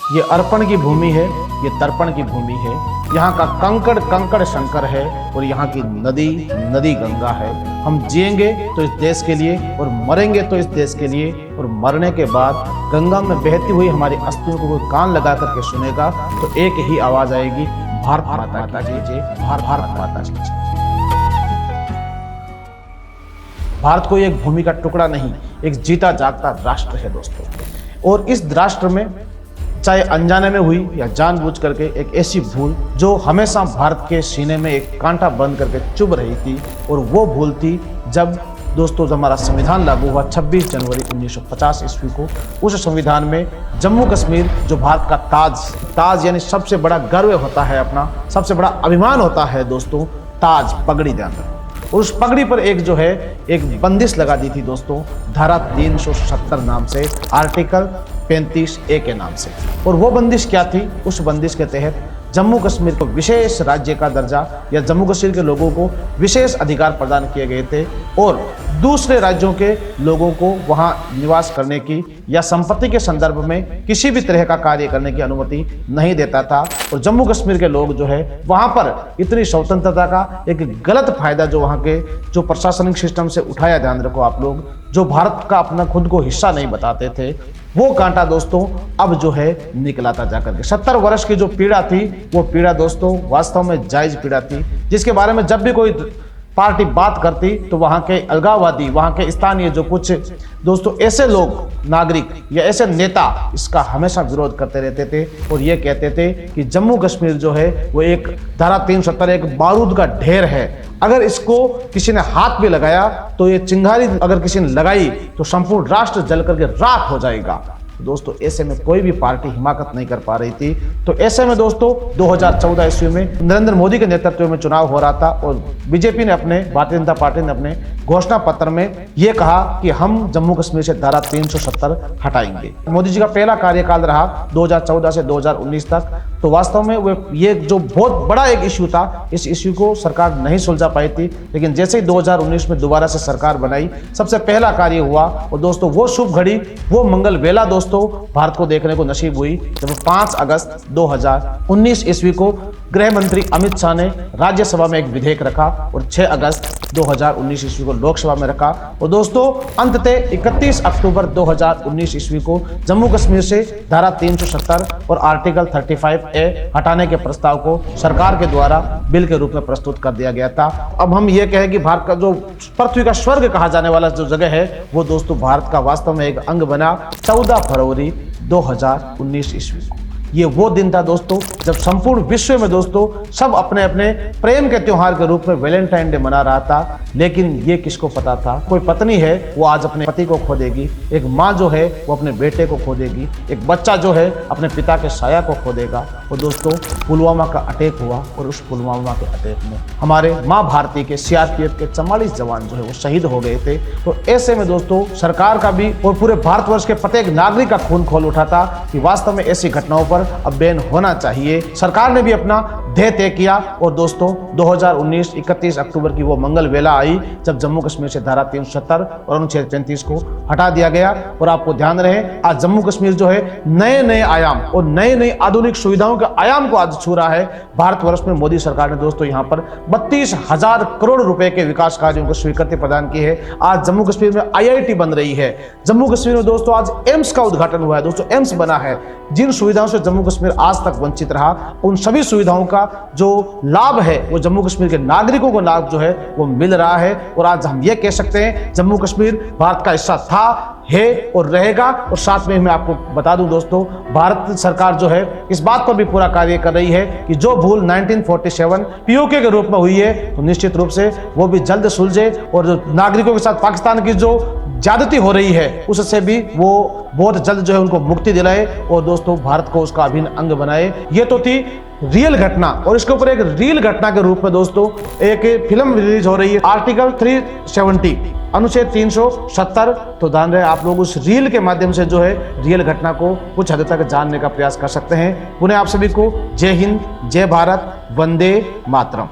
ये अर्पण की भूमि है, ये तर्पण की भूमि है। यहाँ का कंकड़ कंकड़ शंकर है और यहाँ की नदी नदी गंगा है। हम जिएंगे तो इस देश के लिए और मरेंगे तो इस देश के लिए, और मरने के बाद गंगा में बहती हुई हमारी अस्थियों को कोई कान लगा करके सुनेगा तो एक ही आवाज आएगी, भारत माता की जय, भारत माता की जय। भारत कोई एक भूमि का टुकड़ा नहीं, एक जीता जागता राष्ट्र है दोस्तों। और इस राष्ट्र में चाहे अनजाने में हुई या जानबूझ करके एक ऐसी भूल जो हमेशा भारत के सीने में एक कांटा बंद करके चुभ रही थी, और वो भूल थी जब दोस्तों हमारा संविधान लागू हुआ 26 जनवरी 1950 ईस्वी को। उस संविधान में जम्मू कश्मीर जो भारत का ताज यानी सबसे बड़ा गर्व होता है, अपना सबसे बड़ा अभिमान होता है दोस्तों, ताज पगड़ी ध्यान रखो। और उस पगड़ी पर एक बंदिश लगा दी थी दोस्तों, धारा 370 नाम से, आर्टिकल 35A के नाम से। और वो बंदिश क्या थी? उस बंदिश के तहत जम्मू कश्मीर को विशेष राज्य का दर्जा या जम्मू कश्मीर के लोगों को विशेष अधिकार प्रदान किए गए थे, और दूसरे राज्यों के लोगों को वहां निवास करने की या संपत्ति के संदर्भ में किसी भी तरह का कार्य करने की अनुमति नहीं देता था। और जम्मू कश्मीर के लोग जो है वहां पर इतनी स्वतंत्रता का एक गलत फायदा जो वहां के जो प्रशासनिक सिस्टम से उठाया, ध्यान रखो आप लोग, जो भारत का अपना खुद को हिस्सा नहीं बताते थे, वो कांटा दोस्तों अब जो है निकला था जाकर के। 70 वर्ष की जो पीड़ा थी, वो पीड़ा दोस्तों वास्तव में जायज पीड़ा थी, जिसके बारे में जब भी कोई पार्टी बात करती तो वहाँ के अलगाववादी, वहाँ के स्थानीय जो कुछ दोस्तों ऐसे लोग, नागरिक या ऐसे नेता इसका हमेशा विरोध करते रहते थे, और ये कहते थे कि जम्मू कश्मीर जो है वो एक धारा 370 एक बारूद का ढेर है, अगर इसको किसी ने हाथ भी लगाया तो ये चिंगारी अगर किसी ने लगाई तो संपूर्ण राष्ट्र जल करके राख हो जाएगा। दोस्तों ऐसे में कोई भी पार्टी हिमाकत नहीं कर पा रही थी। तो ऐसे में दोस्तों 2014 ईस्वी में नरेंद्र मोदी के नेतृत्व में चुनाव हो रहा था, और बीजेपी ने अपने, भारतीय जनता पार्टी ने अपने घोषणा पत्र में यह कहा कि हम जम्मू कश्मीर से धारा 370 हटाएंगे। मोदी जी का पहला कार्यकाल रहा 2014 से 2019 तक। तो वास्तव में वो ये जो बहुत बड़ा एक इश्यू था, इस इश्यू को सरकार नहीं सुलझा पाई थी, लेकिन जैसे ही 2019 में दोबारा से सरकार बनाई, सबसे पहला कार्य हुआ, और दोस्तों वो शुभ घड़ी, वो मंगल वेला दोस्तों भारत को देखने को नसीब हुई जब 5 अगस्त 2019 ईस्वी को गृह मंत्री अमित शाह ने राज्यसभा में एक विधेयक रखा, और 6 अगस्त 2019 ईस्वी को लोकसभा में रखा। और दोस्तों अंततः 31 अक्टूबर 2019 ईस्वी को जम्मू कश्मीर से धारा 370 और आर्टिकल 35A हटाने के प्रस्ताव को सरकार के द्वारा बिल के रूप में प्रस्तुत कर दिया गया था। अब हम ये कहें कि भारत का जो पृथ्वी का स्वर्ग कहा जाने वाला जो जगह है, वो दोस्तों भारत का वास्तव में एक अंग बना 14 फरवरी 2019 ईस्वी को। ये वो दिन था दोस्तों जब संपूर्ण विश्व में दोस्तों सब अपने अपने प्रेम के त्योहार के रूप में वैलेंटाइन डे मना रहा था। लेकिन ये किसको पता था, कोई पत्नी है वो आज अपने पति को खो देगी, एक माँ जो है वो अपने बेटे को खो देगी, एक बच्चा जो है अपने पिता के साया को खो देगा। और दोस्तों पुलवामा का अटैक हुआ, और उस पुलवामा के अटैक में हमारे माँ भारती के CRPF के 44 जवान जो है वो शहीद हो गए थे। तो ऐसे में दोस्तों सरकार का भी और पूरे भारतवर्ष के प्रत्येक नागरिक का खून खोल उठा था कि वास्तव में ऐसी घटनाओं पर अब बैन होना चाहिए। सरकार ने भी अपना ध्येय तय किया, और दोस्तों 2019 31 अक्टूबर की वो मंगल वेला आई जब जम्मू कश्मीर से धारा 370 और अनुच्छेद 35 को हटा दिया गया। और आपको ध्यान रहे, आज जम्मू कश्मीर जो है नए नए आयाम और नए नए आधुनिक सुविधाओं के आयाम को आज छू रहा है। भारतवर्ष में मोदी सरकार ने दोस्तों यहाँ पर 32,000 करोड़ रुपए के विकास कार्यों को स्वीकृति प्रदान की है। आज जम्मू कश्मीर में IIT बन रही है। जम्मू कश्मीर में दोस्तों आज एम्स का उद्घाटन हुआ है दोस्तों, एम्स बना है। जिन सुविधाओं से जम्मू कश्मीर आज तक वंचित रहा, उन सभी सुविधाओं का जो लाभ है वो जम्मू कश्मीर के नागरिकों को लाभ जो है वो मिल रहा है। और आज हम ये कह सकते हैं जम्मू कश्मीर भारत का हिस्सा था, है और रहेगा। और साथ में मैं आपको बता दूं दोस्तों, भारत सरकार जो है इस बात पर भी पूरा कार्य कर रही है कि जो भूल 1947 POK के रूप में हुई है, तो निश्चित रूप से वो भी जल्द सुलझे, और जो नागरिकों के साथ पाकिस्तान की जो ज्यादती हो रही है उससे भी वो बहुत जल्द जो है उनको मुक्ति दिलाए, और दोस्तों भारत को उसका अभिन्न अंग बनाए। ये तो थी रियल घटना, और इसके ऊपर एक रियल घटना के रूप में दोस्तों एक फिल्म रिलीज हो रही है, आर्टिकल 370 अनुच्छेद 370। तो ध्यान रहे आप लोग उस रील के माध्यम से जो है रियल घटना को कुछ हद तक जानने का प्रयास कर सकते हैं। पुनः आप सभी को जय हिंद, जय भारत, वंदे मातरम।